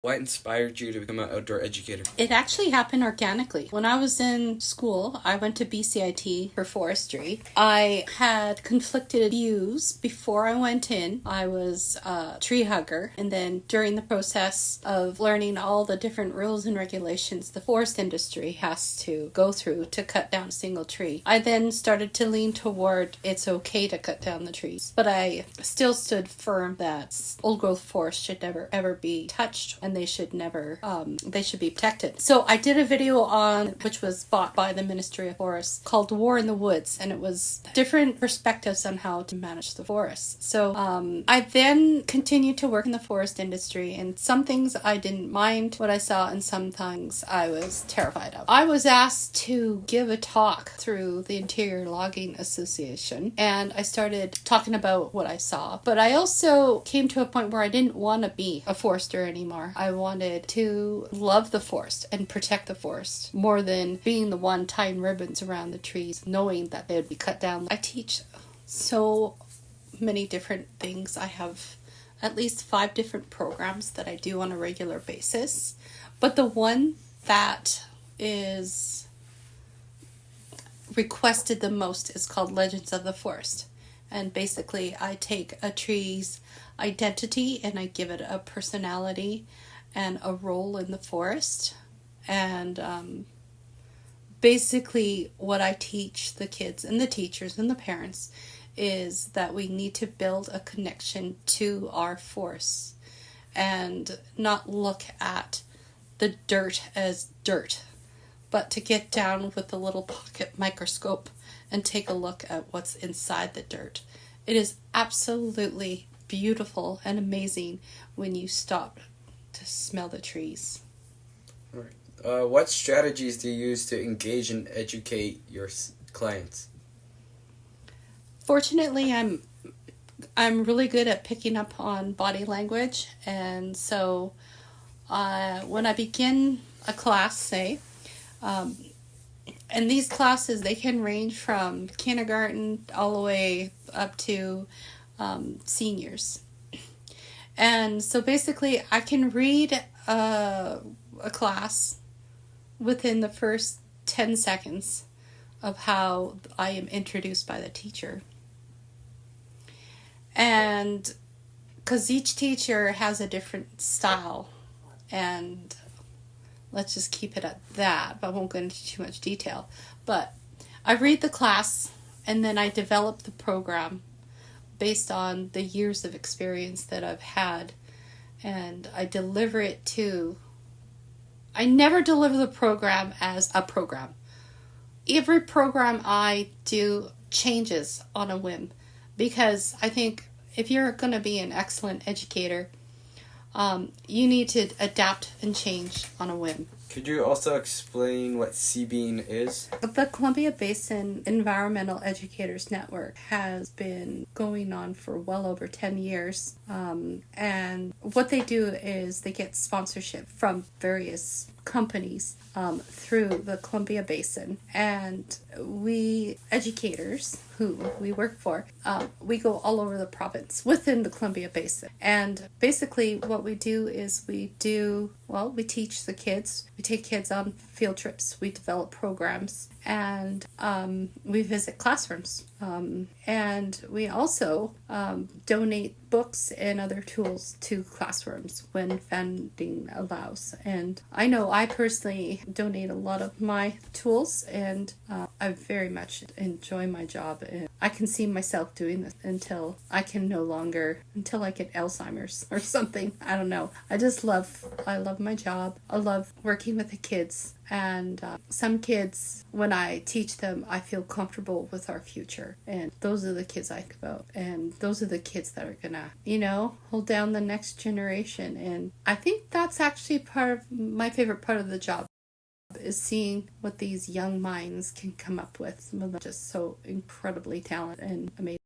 What inspired you to become an outdoor educator? It actually happened organically. When I was in school, I went to BCIT for forestry. I had conflicted views before I went in. I was a tree hugger, and then during the process of learning all the different rules and regulations the forest industry has to go through to cut down a single tree, I then started to lean toward it's okay to cut down the trees. But I still stood firm that old growth forests should never ever be touched, and they should never they should be protected. So I did a video on which was bought by the Ministry of Forests called War in the Woods, and it was different perspectives on how to manage the forests. So I then continued to work in the forest industry, and some things I didn't mind what I saw, and some things I was terrified of. I was asked to give a talk through the Interior Logging Association, and I started talking about what I saw. But I also came to a point where I didn't want to be a forester anymore. I wanted to love the forest and protect the forest more than being the one tying ribbons around the trees, knowing that they would be cut down. I teach so many different things. I have at least 5 different programs that I do on a regular basis. But the one that is requested the most is called Legends of the Forest. And basically I take a tree's identity and I give it a personality and a role in the forest. And basically what I teach the kids and the teachers and the parents is that we need to build a connection to our forests and not look at the dirt as dirt, but to get down with a little pocket microscope and take a look at what's inside the dirt. It is absolutely beautiful and amazing when you stop to smell the trees. All right. What strategies do you use to engage and educate your clients? Fortunately, I'm really good at picking up on body language, and so when I begin a class, say, and these classes, they can range from kindergarten all the way up to seniors. And so basically, I can read a class within the first 10 seconds of how I am introduced by the teacher. And because each teacher has a different style, and let's just keep it at that, but I won't go into too much detail. But I read the class, and then I develop the program based on the years of experience that I've had, and I deliver it to... I never deliver the program as a program. Every program I do changes on a whim, because I think if you're going to be an excellent educator, you need to adapt and change on a whim. Could you also explain what CBEAN is? The Columbia Basin Environmental Educators Network has been going on for well over 10 years. And what they do is they get sponsorship from various companies through the Columbia Basin. And we educators who we work for, we go all over the province within the Columbia Basin. And basically what we do is we teach the kids. We take kids on field trips. We develop programs, and we visit classrooms. And we also donate books and other tools to classrooms when funding allows. And I know I personally donate a lot of my tools, and I very much enjoy my job. And I can see myself doing this until I get Alzheimer's or something. I don't know. I love my job. I love working with the kids. And some kids, when I teach them, I feel comfortable with our future. And those are the kids I think about. And those are the kids that are gonna, hold down the next generation. And I think that's actually my favorite part of the job, is seeing what these young minds can come up with. Some of them are just so incredibly talented and amazing.